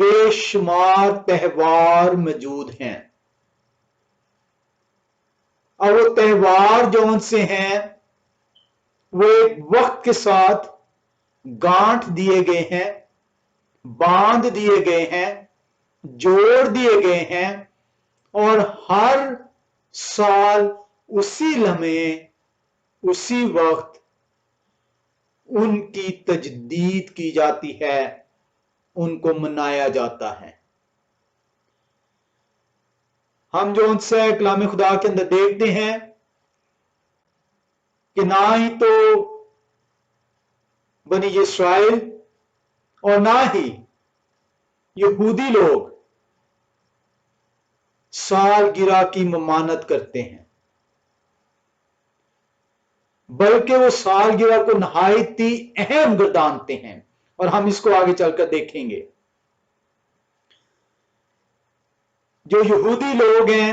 بے شمار تہوار موجود ہیں، اور وہ تہوار جو ان سے ہیں وہ ایک وقت کے ساتھ گانٹھ دیے گئے ہیں، باندھ دیے گئے ہیں، جوڑ دیے گئے ہیں، اور ہر سال اسی لمحے اسی وقت ان کی تجدید کی جاتی ہے، ان کو منایا جاتا ہے۔ ہم جو ان سے کلام خدا کے اندر دیکھتے ہیں کہ نہ ہی تو بنی اسرائیل اور نہ ہی یہودی لوگ سالگرہ کی ممانت کرتے ہیں، بلکہ وہ سالگرہ کو نہایت ہی اہم گردانتے ہیں، اور ہم اس کو آگے چل کر دیکھیں گے۔ جو یہودی لوگ ہیں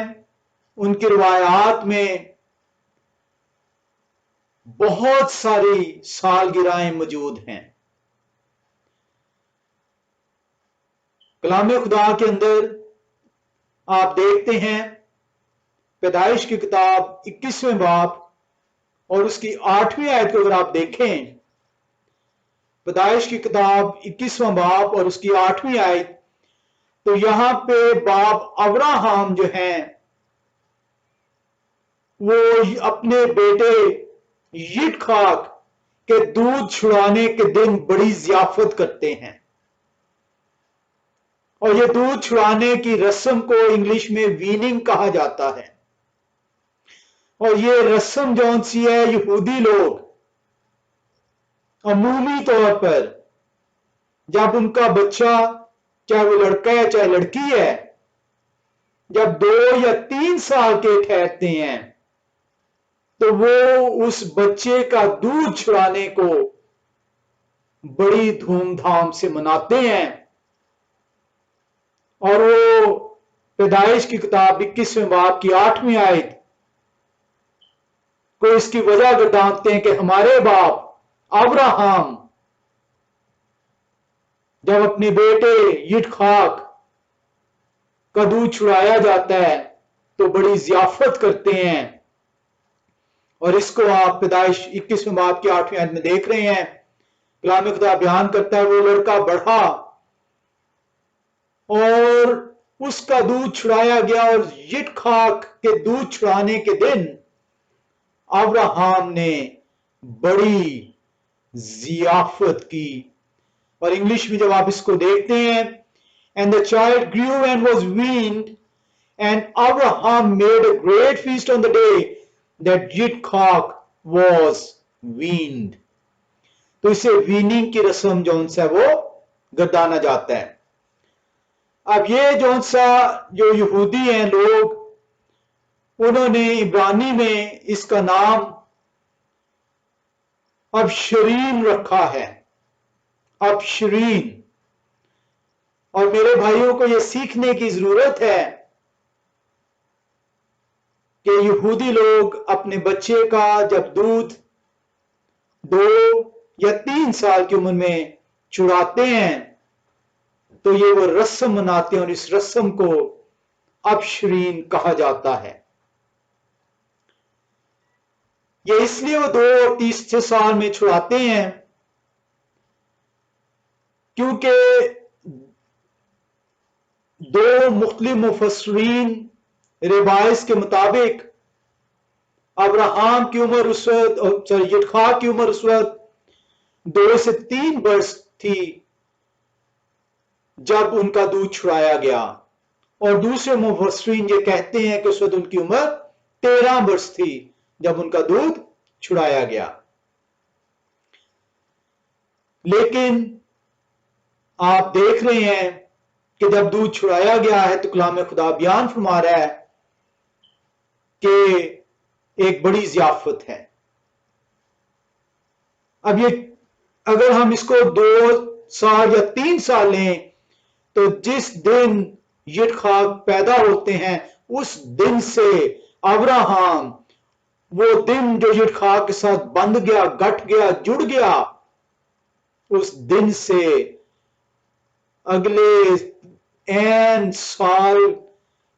ان کی روایات میں بہت ساری سالگرہیں موجود ہیں۔ کلام خدا کے اندر آپ دیکھتے ہیں پیدائش کی کتاب 21ویں باب اور اس کی 8ویں آیت کو اگر آپ دیکھیں، پیدائش کی کتاب 21واں باب اور اس کی 8ویں آیت، تو یہاں پہ باپ ابراہم جو ہیں وہ اپنے بیٹے یٹخاک کے دودھ چھڑانے کے دن بڑی ضیافت کرتے ہیں، اور یہ دودھ چھڑانے کی رسم کو انگلش میں ویننگ کہا جاتا ہے۔ اور یہ رسم جون سی ہے، یہودی لوگ عمومی طور پر جب ان کا بچہ، چاہے وہ لڑکا ہے چاہے لڑکی ہے، جب 2 یا 3 سال کے ٹھہرتے ہیں تو وہ اس بچے کا دودھ چھڑانے کو بڑی دھوم دھام سے مناتے ہیں، اور وہ پیدائش کی کتاب 21ویں باب کی 8ویں آیت کو اس کی وجہ گردانتے ہیں کہ ہمارے باپ ابراہم جب اپنے بیٹے یٹخاک کا دودھ چھڑایا جاتا ہے تو بڑی ضیافت کرتے ہیں، اور اس کو آپ پیدائش 21ویں باب کی 8ویں آیت میں دیکھ رہے ہیں۔ کلام خدا بیان کرتا ہے وہ لڑکا بڑھا اور اس کا دودھ چھڑایا گیا، اور یٹخاک کے دودھ چھڑانے کے دن ابراہم نے بڑی ضیافت کی۔ اور انگلش میں جب آپ اس کو دیکھتے ہیں، and the child grew and was weaned, and Abraham made a great feast on the day that Yitzchak was weaned. تو اسے ویننگ کی رسم جون سا وہ گردانا جاتا ہے۔ اب یہ جون سا جو یہودی ہیں لوگ، انہوں نے عبرانی میں اس کا نام ابشرین رکھا ہے، ابشرین۔ اور میرے بھائیوں کو یہ سیکھنے کی ضرورت ہے کہ یہودی لوگ اپنے بچے کا جب دودھ 2 یا 3 سال کی عمر میں چھڑاتے ہیں تو یہ وہ رسم مناتے ہیں، اور اس رسم کو ابشرین کہا جاتا ہے۔ یہ اس لیے وہ 2 اور 3 سال میں چھڑاتے ہیں کیونکہ 2 مختلف مفسرین روایت کے مطابق ابراہم کی عمر اس وقت، یٹخاک کی عمر اس وقت 2 سے 3 برس تھی جب ان کا دودھ چھڑایا گیا، اور دوسرے مفسرین یہ کہتے ہیں کہ اس وقت ان کی عمر 13 برس تھی جب ان کا دودھ چھڑایا گیا۔ لیکن آپ دیکھ رہے ہیں کہ جب دودھ چھڑایا گیا ہے تو کلام خدا بیان فرما رہا ہے کہ ایک بڑی ضیافت ہے۔ اب یہ اگر ہم اس کو 2 سال یا 3 سال لیں تو جس دن یٹخاک پیدا ہوتے ہیں اس دن سے ابراہم، وہ دن جو یٹخاک کے ساتھ بندھ گیا، گٹ گیا، جڑ گیا، اس دن سے اگلے این سال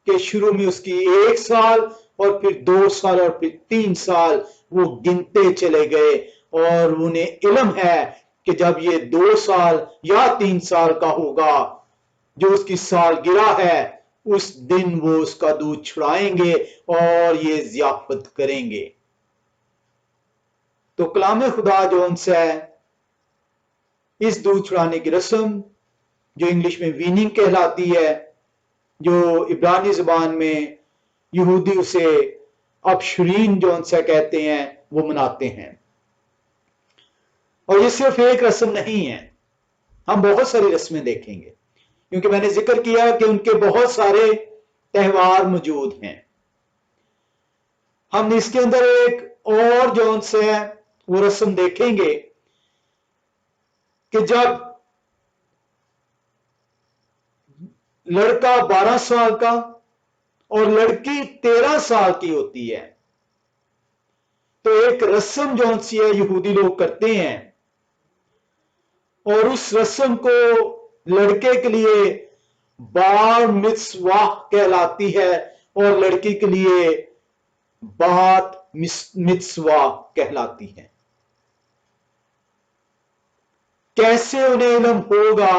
کے شروع میں اس کی 1 سال اور پھر 2 سال اور پھر 3 سال وہ گنتے چلے گئے، اور انہیں علم ہے کہ جب یہ 2 سال یا 3 سال کا ہوگا جو اس کی سالگرہ ہے، اس دن وہ اس کا دودھ چھڑائیں گے اور یہ ضیافت کریں گے۔ تو کلام خدا جو ان سے اس دودھ چھڑانے کی رسم جو انگلش میں ویننگ کہلاتی ہے، جو عبرانی زبان میں یہودی اسے ابشرین جو ان سے کہتے ہیں، وہ مناتے ہیں۔ اور یہ صرف ایک رسم نہیں ہے، ہم بہت ساری رسمیں دیکھیں گے، کیونکہ میں نے ذکر کیا کہ ان کے بہت سارے تہوار موجود ہیں۔ ہم اس کے اندر ایک اور جو ان سے وہ رسم دیکھیں گے کہ جب لڑکا 12 سال کا اور لڑکی 13 سال کی ہوتی ہے تو ایک رسم جو سی ہے یہودی لوگ کرتے ہیں، اور اس رسم کو لڑکے کے لیے بار متسواہ کہلاتی ہے اور لڑکی کے لیے بات متسواہ کہلاتی ہے۔ کیسے انہیں علم ہوگا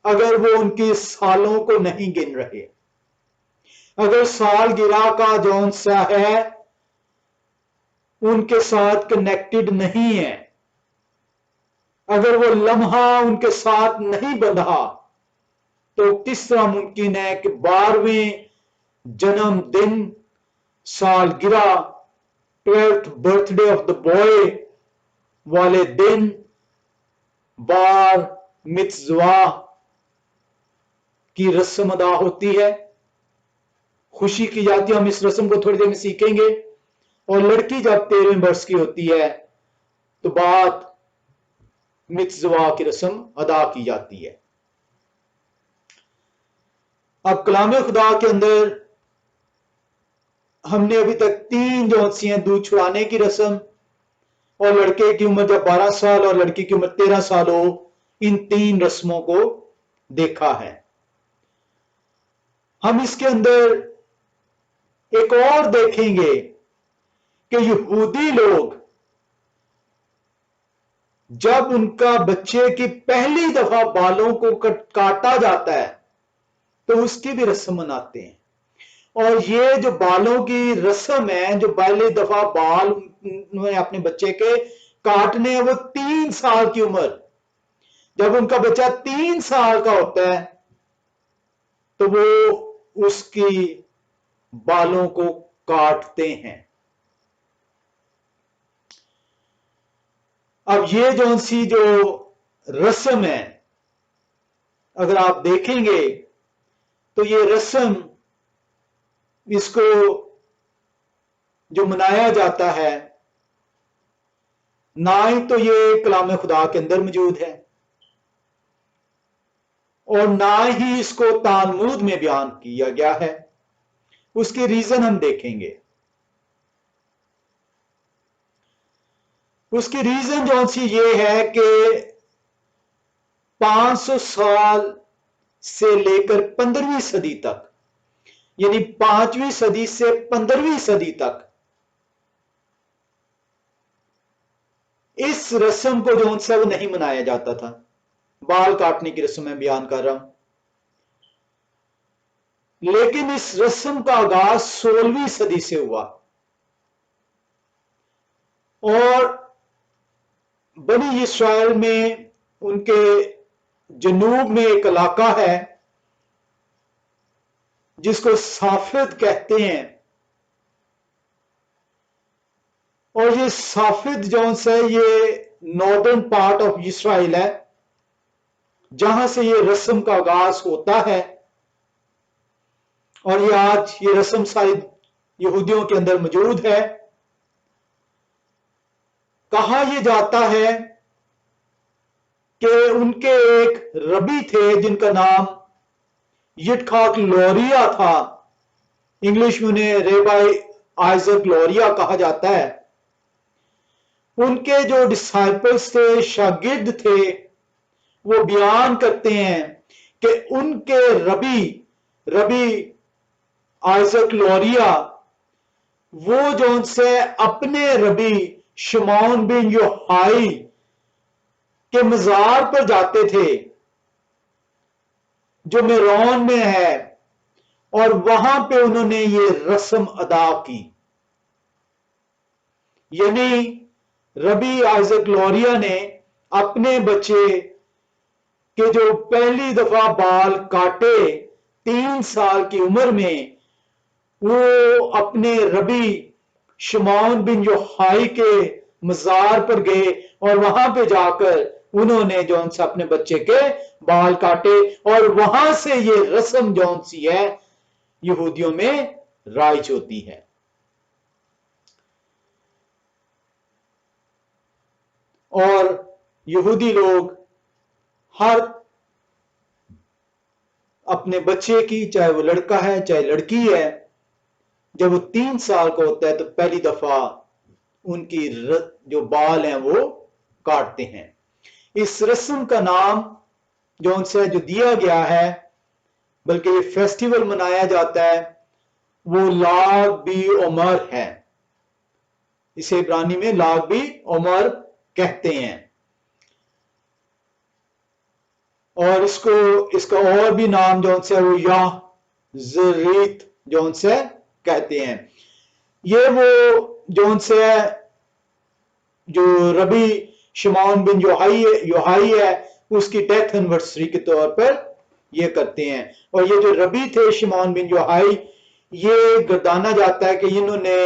اگر وہ ان کی سالوں کو نہیں گن رہے؟ اگر سالگرہ کا جون سا ہے ان کے ساتھ کنیکٹڈ نہیں ہے، اگر وہ لمحہ ان کے ساتھ نہیں بندھا، تو کس طرح ممکن ہے کہ 12ویں جنم دن سالگرہ 12th birth day of the boy والے دن بار متزوا کی رسم ادا ہوتی ہے، خوشی کی جاتی ہے۔ ہم اس رسم کو تھوڑی دیر میں سیکھیں گے۔ اور لڑکی جب 13ویں برس کی ہوتی ہے تو بات متزوا کی رسم ادا کی جاتی ہے۔ اب کلام خدا کے اندر ہم نے ابھی تک 3 جو سی ہیں دودھ چھڑانے کی رسم، اور لڑکے کی عمر جب 12 سال اور لڑکی کی عمر 13 سال ہو، ان 3 رسموں کو دیکھا ہے۔ ہم اس کے اندر ایک اور دیکھیں گے کہ یہودی لوگ جب ان کا بچے کی پہلی دفعہ بالوں کو کاٹا جاتا ہے تو اس کی بھی رسم مناتے ہیں، اور یہ جو بالوں کی رسم ہے، جو پہلی دفعہ بال انہوں نے اپنے بچے کے کاٹنے ہیں، وہ 3 سال کی عمر، جب ان کا بچہ 3 سال کا ہوتا ہے تو وہ اس کی بالوں کو کاٹتے ہیں۔ اب یہ جو سی جو رسم ہے، اگر آپ دیکھیں گے تو یہ رسم اس کو جو منایا جاتا ہے، نہ ہی تو یہ کلام خدا کے اندر موجود ہے اور نہ ہی اس کو تالمود میں بیان کیا گیا ہے۔ اس کی ریزن ہم دیکھیں گے۔ اس کی ریزن جو سی یہ ہے کہ 500 سال سے لے کر 15ویں صدی تک، یعنی 5ویں صدی سے 15ویں صدی تک اس رسم کو جو سا وہ نہیں منایا جاتا تھا۔ بال کاٹنے کی رسم میں بیان کر رہا ہوں، لیکن اس رسم کا آغاز 16ویں صدی سے ہوا، اور بنی اسرائیل میں ان کے جنوب میں ایک علاقہ ہے جس کو صافد کہتے ہیں، اور یہ صافد جون سے یہ ناردرن پارٹ آف اسرائیل ہے جہاں سے یہ رسم کا آغاز ہوتا ہے، اور یہ آج یہ رسم ساری یہودیوں کے اندر موجود ہے۔ کہا یہ جاتا ہے کہ ان کے ایک ربی تھے جن کا نام یٹخاک لوریا تھا، انگلش میں انہیں ریبائی آئزک لوریا کہا جاتا ہے۔ ان کے جو ڈسائپلز تھے، شاگرد تھے، وہ بیان کرتے ہیں کہ ان کے ربی آئزک لوریا وہ جو ان سے اپنے ربی شمعون بن یوحائی کے مزار پر جاتے تھے جو میرون میں ہے، اور وہاں پہ انہوں نے یہ رسم ادا کی. یعنی ربی آئزک لوریا نے اپنے بچے کے جو پہلی دفعہ بال کاٹے 3 سال کی عمر میں، وہ اپنے ربی شمعون بن یوحائی کے مزار پر گئے اور وہاں پہ جا کر انہوں نے جو ان سے اپنے بچے کے بال کاٹے، اور وہاں سے یہ رسم جو ان سی ہے یہودیوں میں رائج ہوتی ہے. اور یہودی لوگ ہر اپنے بچے کی، چاہے وہ لڑکا ہے چاہے لڑکی ہے، جب وہ 3 سال کا ہوتا ہے تو پہلی دفعہ ان کی جو بال ہیں وہ کاٹتے ہیں. اس رسم کا نام جو ان سے جو دیا گیا ہے، بلکہ یہ فیسٹیول منایا جاتا ہے، وہ لاگ بی عمر ہے. اسے عبرانی میں لاگ بی عمر کہتے ہیں. اور اس کا اور بھی نام جو ان سے وہ یا زریت جو ان سے کہتے ہیں. یہ وہ جو ان سے جو ربی شمعون بن یوحائی ہے اس کی ڈیتھ اینیورسری کے طور پر یہ کرتے ہیں. اور یہ جو ربی تھے شمعون بن یوحائی، یہ گردانا جاتا ہے کہ انہوں نے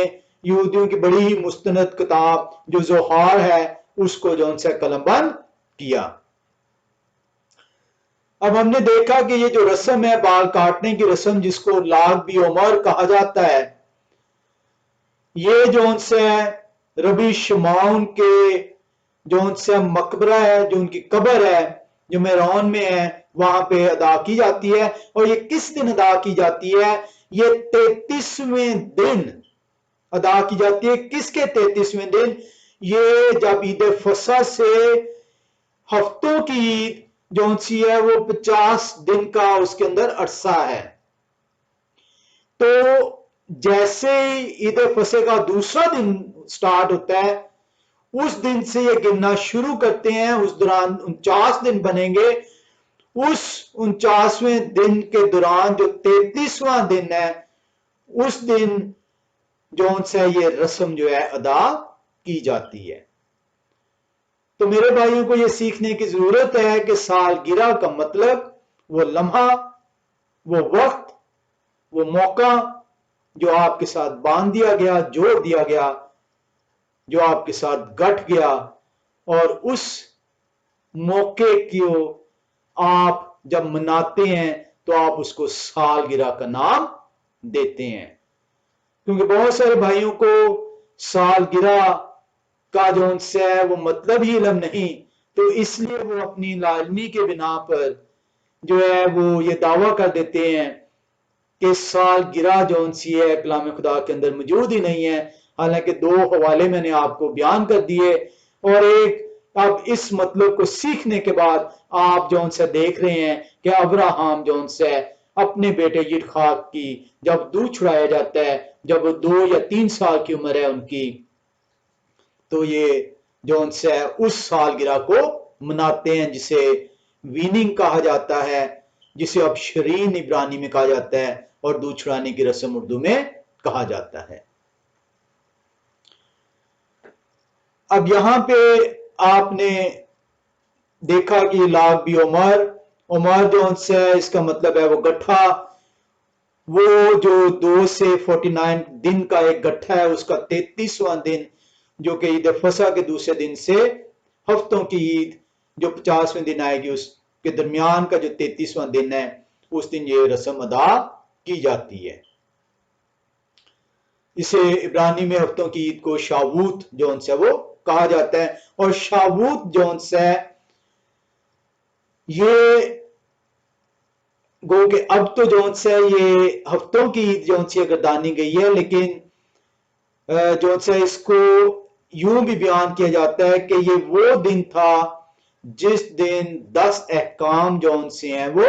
یہودیوں کی بڑی ہی مستند کتاب جو زوہار ہے اس کو جو ان سے قلم بند کیا. اب ہم نے دیکھا کہ یہ جو رسم ہے بال کاٹنے کی رسم، جس کو لاگ بی عمر کہا جاتا ہے، یہ جو ان سے ربی شمعون کے جو ان سے مقبرہ ہے، جو ان کی قبر ہے جو میرون میں ہے، وہاں پہ ادا کی جاتی ہے. اور یہ کس دن ادا کی جاتی ہے؟ یہ 33ویں دن ادا کی جاتی ہے. کس کے 33ویں دن؟ یہ جب عید فصح سے ہفتوں کی عید جو ان سی ہے وہ 50 دن کا اس کے اندر عرصہ ہے. تو جیسے عید فصح کا دوسرا دن سٹارٹ ہوتا ہے، اس دن سے یہ گننا شروع کرتے ہیں. اس دوران 49 دن بنیں گے. اس 49ویں دن کے دوران جو 33واں دن ہے، اس دن جو ان سے یہ رسم جو ہے ادا کی جاتی ہے. تو میرے بھائیوں کو یہ سیکھنے کی ضرورت ہے کہ سالگرہ کا مطلب وہ لمحہ، وہ وقت، وہ موقع جو آپ کے ساتھ باندھ دیا گیا، جوڑ دیا گیا، جو آپ کے ساتھ گٹ گیا، اور اس موقع کو آپ جب مناتے ہیں تو آپ اس کو سالگرہ کا نام دیتے ہیں. کیونکہ بہت سارے بھائیوں کو سالگرہ کا جو ان سے ہے وہ مطلب ہی علم نہیں، تو اس لیے وہ اپنی لاعلمی کے بنا پر جو ہے وہ یہ دعویٰ کر دیتے ہیں کہ سالگرہ جو ان سی ہے کلام خدا کے اندر موجود ہی نہیں ہے. حالانکہ 2 حوالے میں نے آپ کو بیان کر دیے، اور ایک اب اس مطلب کو سیکھنے کے بعد آپ جو ان سے دیکھ رہے ہیں کہ ابراہم جو ان سے اپنے بیٹے یٹخاک کی جب دودھ چھڑایا جاتا ہے، جب وہ 2 یا 3 سال کی عمر ہے ان کی، تو یہ جو ان سے اس سالگرہ کو مناتے ہیں جسے ویننگ کہا جاتا ہے، جسے اب شرین عبرانی میں کہا جاتا ہے، اور دودھ چھڑانے کی رسم اردو میں کہا جاتا ہے. اب یہاں پہ آپ نے دیکھا کہ لاگ بی عمر جو ان سے اس کا مطلب ہے وہ گٹھا، وہ جو 2 سے 49 دن کا ایک گٹھا ہے، اس کا 33واں دن جو کہ عید فصح کے دوسرے دن سے ہفتوں کی عید جو 50ویں دن آئے گی اس کے درمیان کا جو 33واں دن ہے، اس دن یہ رسم ادا کی جاتی ہے. اسے عبرانی میں ہفتوں کی عید کو شاووت جو ان سے وہ کہا جاتا ہے. اور شاووت جو ان سے یہ گو کہ اب تو جو ان سے یہ ہفتوں کی عید جو ان سے گردانی گئی ہے، لیکن جو ان سے اس کو یوں بھی بیان کیا جاتا ہے کہ یہ وہ دن تھا جس دن 10 احکام جو ان سے ہیں وہ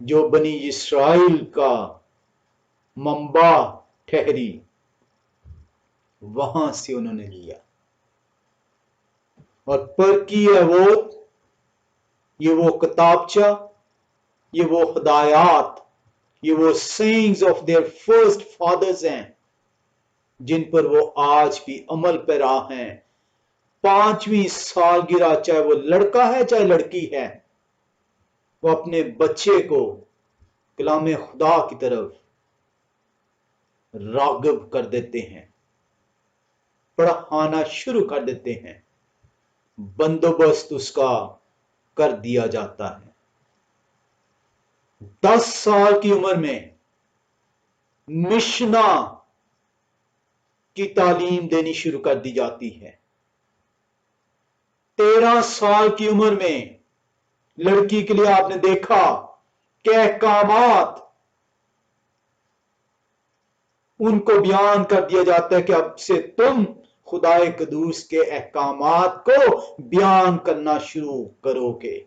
جو بنی اسرائیل کا منبع ٹھہری، وہاں سے انہوں نے لیا اور پر کی ہے یہ وہ کتابچہ، یہ وہ ہدایات، یہ وہ sayings of their first fathers ہیں جن پر وہ آج بھی عمل پیرا ہیں۔ 5ویں سالگرہ چاہے وہ لڑکا ہے چاہے لڑکی ہے، وہ اپنے بچے کو کلام خدا کی طرف راغب کر دیتے ہیں، پڑھانا شروع کر دیتے ہیں، بندوبست اس کا کر دیا جاتا ہے۔ 10 سال کی عمر میں مشنا کی تعلیم دینی شروع کر دی جاتی ہے۔ 13 سال کی عمر میں لڑکی کے لیے آپ نے دیکھا کہ احکامات ان کو بیان کر دیا جاتا ہے کہ اب سے تم خدا قدوس کے احکامات کو بیان کرنا شروع کرو گے۔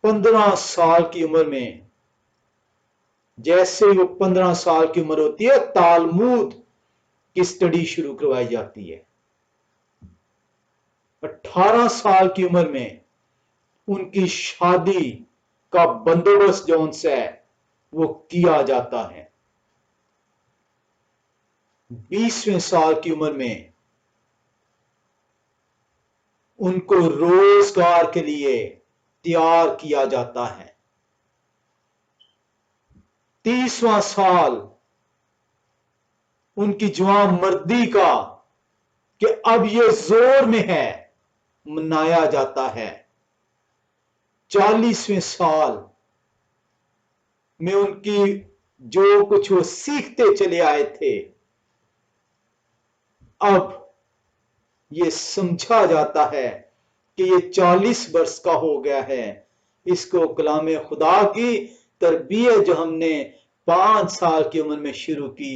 15 سال کی عمر میں، جیسے وہ 15 سال کی عمر ہوتی ہے، تالمود کی سٹڈی شروع کروائی جاتی ہے۔ 18 سال کی عمر میں ان کی شادی کا بندوبست جو ان سے وہ کیا جاتا ہے۔ 20ویں سال کی عمر میں ان کو روزگار کے لیے تیار کیا جاتا ہے۔ 30واں سال ان کی جوان مردی کا کہ اب یہ زور میں ہے، منایا جاتا ہے۔ 40ویں سال میں ان کی جو کچھ وہ سیکھتے چلے آئے تھے، اب یہ سمجھا جاتا ہے کہ یہ 40 برس کا ہو گیا ہے، اس کو کلام خدا کی تربیت جو ہم نے 5 سال کی عمر میں شروع کی،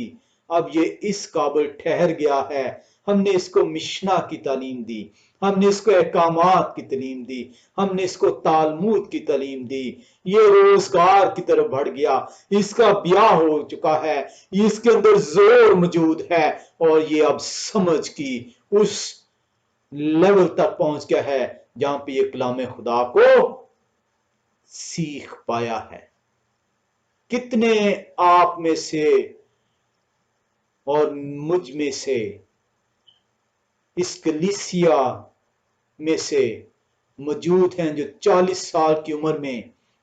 اب یہ اس قابل ٹھہر گیا ہے، ہم نے اس کو مشنا کی تعلیم دی، ہم نے اس کو احکامات کی تعلیم دی، ہم نے اس کو تالمود کی تعلیم دی، یہ روزگار کی طرف بڑھ گیا، اس کا بیاہ ہو چکا ہے، اس کے اندر زور موجود ہے، اور یہ اب سمجھ کی اس لیول تک پہنچ گیا ہے جہاں پہ یہ کلام خدا کو سیکھ پایا ہے۔ کتنے آپ میں سے اور مجھ میں سے اس کلیسیا میں سے موجود ہیں جو 40 سال کی عمر میں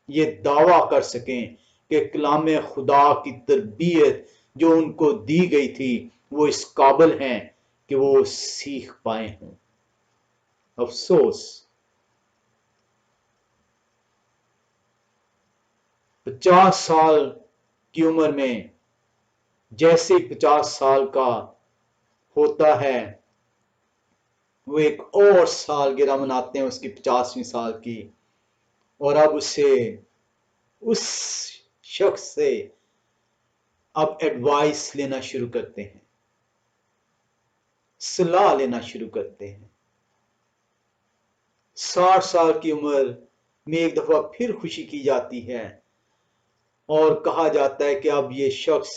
یہ دعویٰ کر سکیں کہ کلام خدا کی تربیت جو ان کو دی گئی تھی وہ اس قابل ہیں کہ وہ سیکھ پائے ہوں۔ افسوس 50 سال کی عمر میں جیسے 50 سال کا ہوتا ہے، وہ ایک اور سالگرہ مناتے ہیں اس کی 50ویں سال کی، اور اب اس شخص سے اب ایڈوائس لینا شروع کرتے ہیں، صلاح لینا شروع کرتے ہیں۔ 60 سال کی عمر میں ایک دفعہ پھر خوشی کی جاتی ہے اور کہا جاتا ہے کہ اب یہ شخص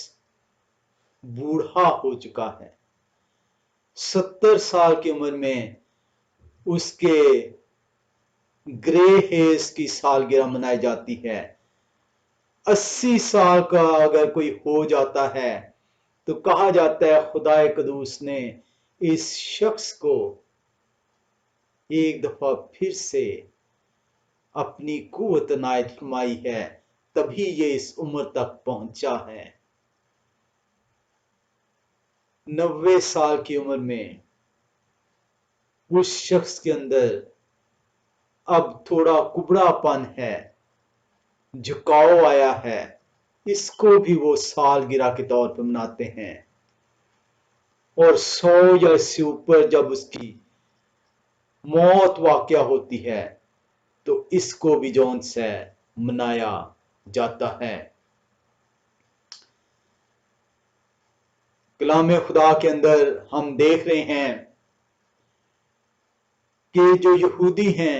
بوڑھا ہو چکا ہے۔ 70 سال کی عمر میں اس کے گرے ہیئرز کی سالگرہ منائی جاتی ہے۔ 80 سال کا اگر کوئی ہو جاتا ہے تو کہا جاتا ہے خدا قدوس نے اس شخص کو ایک دفعہ پھر سے اپنی قوت عنایت فرمائی ہے، تبھی یہ اس عمر تک پہنچا ہے۔ 90 سال کی عمر میں اس شخص کے اندر اب تھوڑا کبڑا پن ہے، جھکاؤ آیا ہے، اس کو بھی وہ سالگرہ کے طور پر مناتے ہیں۔ اور 100 یا اس سے اوپر جب اس کی موت واقع ہوتی ہے تو اس کو بھی جون سے منایا جاتا ہے۔ کلام خدا کے اندر ہم دیکھ رہے ہیں کہ جو یہودی ہیں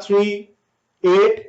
3:8,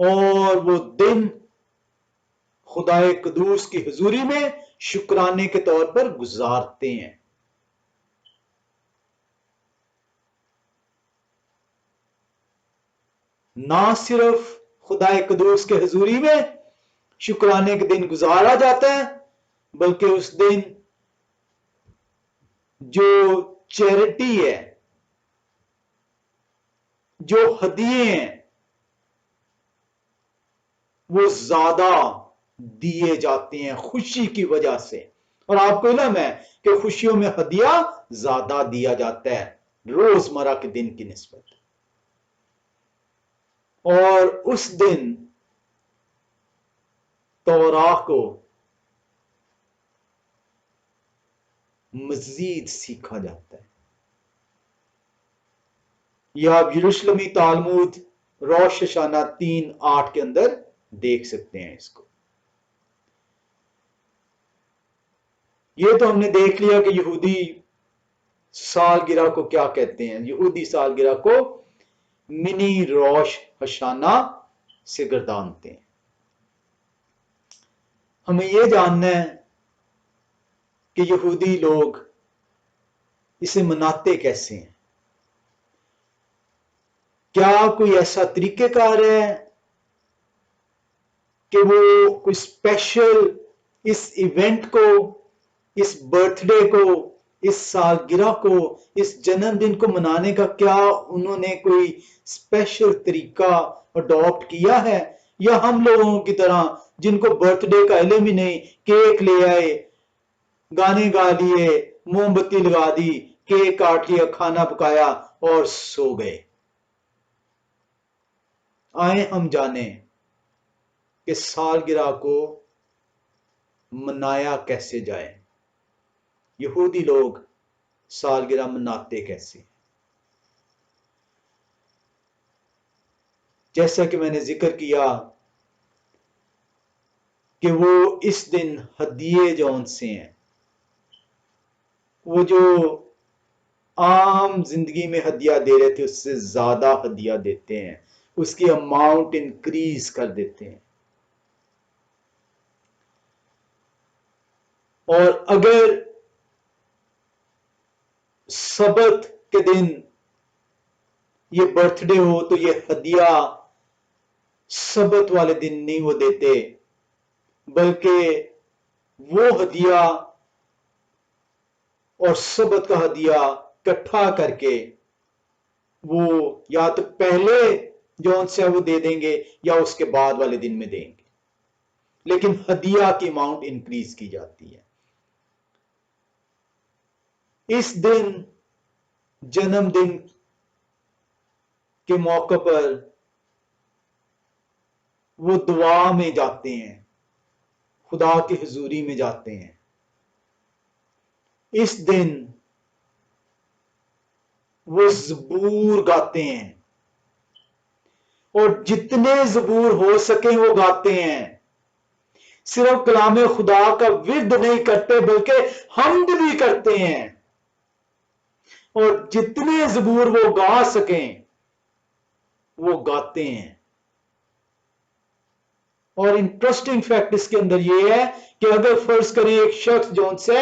اور وہ دن خدائے قدوس کی حضوری میں شکرانے کے طور پر گزارتے ہیں۔ نہ صرف خدائے قدوس کے حضوری میں شکرانے کے دن گزارا جاتا ہے، بلکہ اس دن جو چیریٹی ہے، جو ہدیے ہیں، وہ زیادہ دیے جاتے ہیں خوشی کی وجہ سے۔ اور آپ کو علم ہے کہ خوشیوں میں ہدیہ زیادہ دیا جاتا ہے روزمرہ کے دن کی نسبت۔ اور اس دن توراہ کو مزید سیکھا جاتا ہے۔ یہ آپ یروشلمی تالمود روش ہشانہ 3:8 کے اندر دیکھ سکتے ہیں اس کو۔ یہ تو ہم نے دیکھ لیا کہ یہودی سالگرہ کو کیا کہتے ہیں۔ یہودی سالگرہ کو منی روش ہشانہ سے گردانتے ہیں۔ ہمیں یہ جاننا ہے کہ یہودی لوگ اسے مناتے کیسے ہیں۔ کیا کوئی ایسا طریقہ کار ہے کہ وہ کوئی اسپیشل اس ایونٹ کو، اس برتھ ڈے کو، اس سالگرہ کو، اس جنم دن کو منانے کا کیا انہوں نے کوئی اسپیشل طریقہ اڈاپٹ کیا ہے، یا ہم لوگوں کی طرح جن کو برتھ ڈے کا علم ہی نہیں، کیک لے آئے، گانے گا لیے، موم بتی لگا دی، کیک کاٹ لیا، کھانا پکایا اور سو گئے۔ آئیں ہم جانیں کہ سالگرہ کو منایا کیسے جائے، یہودی لوگ سالگرہ مناتے کیسے۔ جیسا کہ میں نے ذکر کیا کہ وہ اس دن ہدیے جون سے ہیں، وہ جو عام زندگی میں ہدیہ دے رہے تھے اس سے زیادہ ہدیہ دیتے ہیں، اس کی اماؤنٹ انکریز کر دیتے ہیں۔ اور اگر سبت کے دن یہ برتھ ڈے ہو تو یہ ہدیہ سبت والے دن نہیں وہ دیتے، بلکہ وہ ہدیہ اور سبت کا ہدیہ اکٹھا کر کے وہ یا تو پہلے جون سے وہ دے دیں گے یا اس کے بعد والے دن میں دیں گے، لیکن ہدیہ کی اماؤنٹ انکریز کی جاتی ہے۔ اس دن جنم دن کے موقع پر وہ دعا میں جاتے ہیں، خدا کی حضوری میں جاتے ہیں۔ اس دن وہ زبور گاتے ہیں، اور جتنے زبور ہو سکیں وہ گاتے ہیں۔ صرف کلام خدا کا ورد نہیں کرتے بلکہ حمد بھی کرتے ہیں، اور جتنے زبور وہ گا سکیں وہ گاتے ہیں۔ اور انٹرسٹنگ فیکٹ اس کے اندر یہ ہے کہ اگر فرض کریں ایک شخص جون سے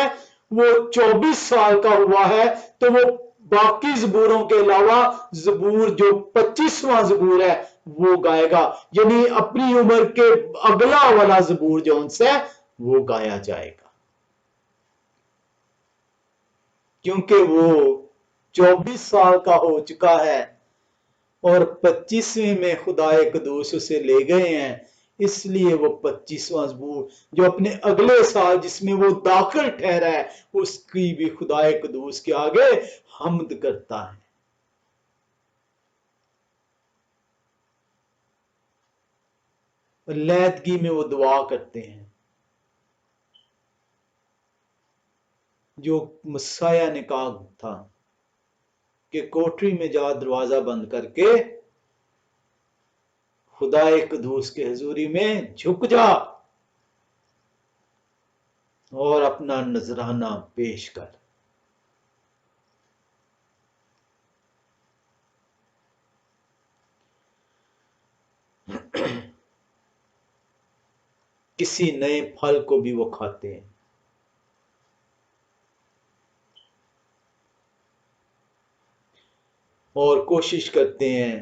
وہ 24 سال کا ہوا ہے تو وہ باقی زبوروں کے علاوہ زبور جو 25واں زبور ہے وہ گائے گا، یعنی اپنی عمر کے اگلا والا زبور جون سے وہ گایا جائے گا، کیونکہ وہ 24 سال کا ہو چکا ہے اور 25ویں میں خدائے قدوس اسے لے گئے ہیں، اس لیے وہ 25واں زبور جو اپنے اگلے سال جس میں وہ داخل ٹھہرا ہے اس کی بھی خدائے قدوس کے آگے حمد کرتا ہے۔ علیحدگی میں وہ دعا کرتے ہیں جو مسیح نے کہا تھا کہ کوٹری میں جا دروازہ بند کر کے خدائے قدوس کے حضوری میں جھک جا اور اپنا نذرانہ پیش کر۔ کسی نئے پھل کو بھی وہ کھاتے ہیں۔ اور کوشش کرتے ہیں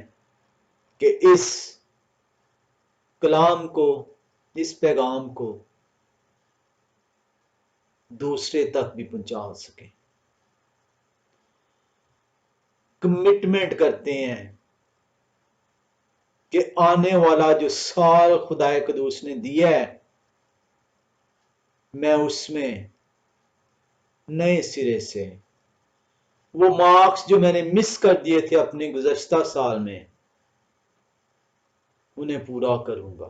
کہ اس کلام کو، اس پیغام کو دوسرے تک بھی پہنچا سکیں۔ کمٹمنٹ کرتے ہیں کہ آنے والا جو سال خدا قدوس نے دیا ہے، میں اس میں نئے سرے سے وہ مارکس جو میں نے مس کر دیے تھے اپنے گزشتہ سال میں، انہیں پورا کروں گا۔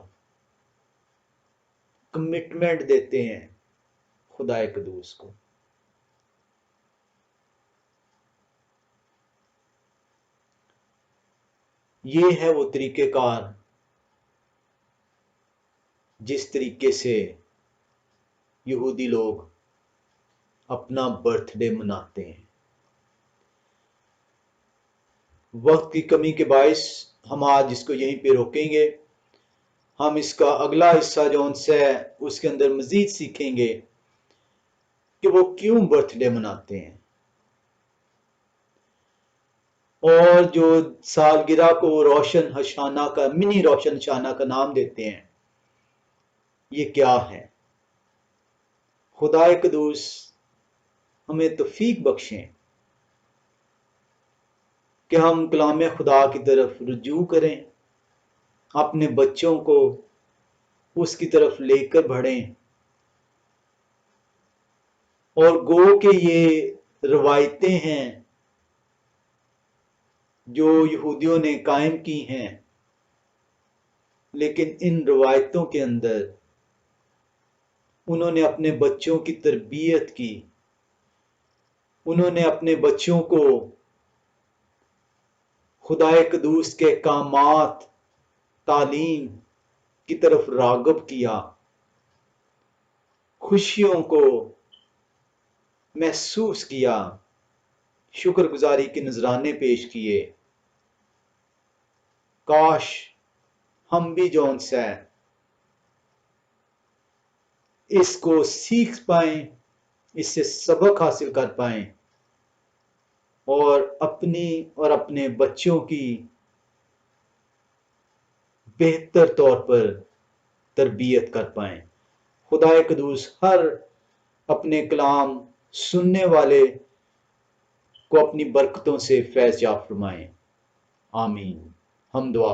کمٹمنٹ دیتے ہیں خدا قدوس کو۔ یہ ہے وہ طریقہ کار جس طریقے سے یہودی لوگ اپنا برتھ ڈے مناتے ہیں۔ وقت کی کمی کے باعث ہم آج اس کو یہیں پہ روکیں گے۔ ہم اس کا اگلا حصہ جو ان سے ہے اس کے اندر مزید سیکھیں گے کہ وہ کیوں برتھ ڈے مناتے ہیں، اور جو سالگرہ کو روشن ہشانہ کا، منی روشن ہشانہ کا نام دیتے ہیں، یہ کیا ہے۔ خدا قدوس ہمیں توفیق بخشیں کہ ہم کلام خدا کی طرف رجوع کریں، اپنے بچوں کو اس کی طرف لے کر بڑھیں، اور گو کہ یہ روایتیں ہیں جو یہودیوں نے قائم کی ہیں، لیکن ان روایتوں کے اندر انہوں نے اپنے بچوں کی تربیت کی، انہوں نے اپنے بچوں کو خدا قدوس کے احکامات، تعلیم کی طرف راغب کیا، خوشیوں کو محسوس کیا، شکر گزاری کے نذرانے پیش کیے۔ کاش ہم بھی جون سے اس کو سیکھ پائیں، اس سے سبق حاصل کر پائیں، اور اپنی اور اپنے بچوں کی بہتر طور پر تربیت کر پائیں۔ خدا قدوس ہر اپنے کلام سننے والے کو اپنی برکتوں سے فیض یاب فرمائیں۔ آمین۔ ہم دعا